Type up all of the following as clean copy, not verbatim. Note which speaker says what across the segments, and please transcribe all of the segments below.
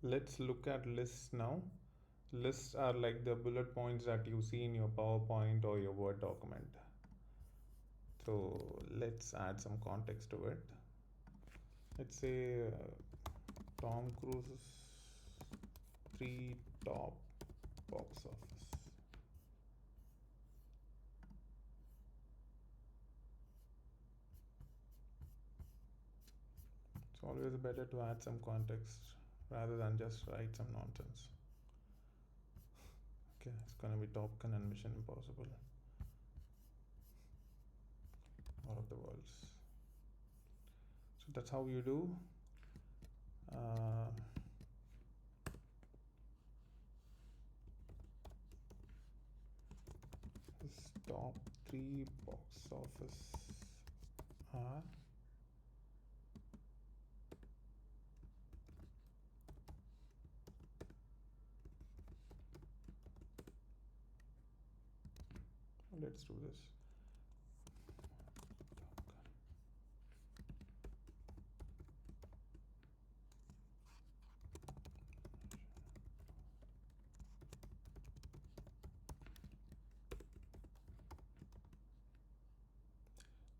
Speaker 1: Let's look at lists now. Lists are like the bullet points that you see in your PowerPoint or your Word document. So let's add some context to it. Let's say Tom Cruise's 3 top box office. It's always better to add some context rather than just write some nonsense. Okay, it's gonna be Top Gun and Mission Impossible. War of the Worlds. So that's how you do. His top 3 box office are let's do this.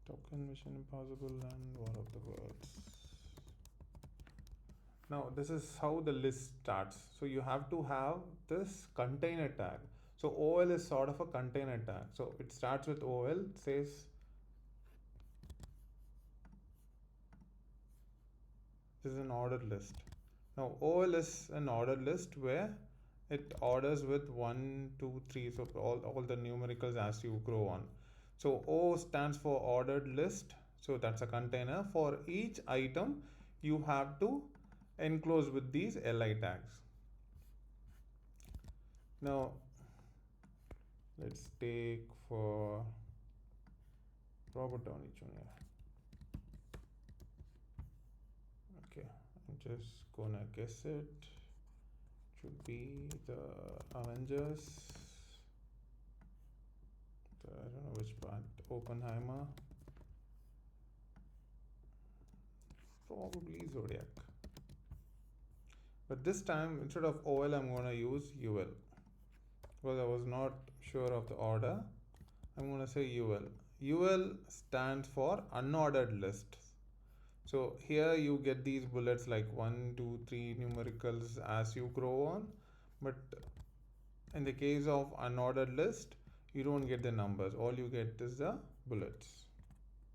Speaker 1: Top Gun, Mission Impossible, and War of the Worlds. Now this is how the list starts. So you have to have this container tag. So OL is sort of a container tag. So it starts with OL, says this is an ordered list. Now OL is an ordered list where it orders with 1, 2, 3, so all the numericals as you grow on. So O stands for ordered list. So that's a container. For each item, you have to enclose with these li tags. Now, let's take for Robert Downey Jr. Okay, I'm just gonna guess it. Should be the Avengers. I don't know which part. Oppenheimer. Probably Zodiac. But this time, instead of OL, I'm going to use UL. Because I was not sure of the order. I'm going to say UL. UL stands for unordered list. So here you get these bullets like 1, 2, 3 numericals as you grow on. But in the case of unordered list, you don't get the numbers. All you get is the bullets.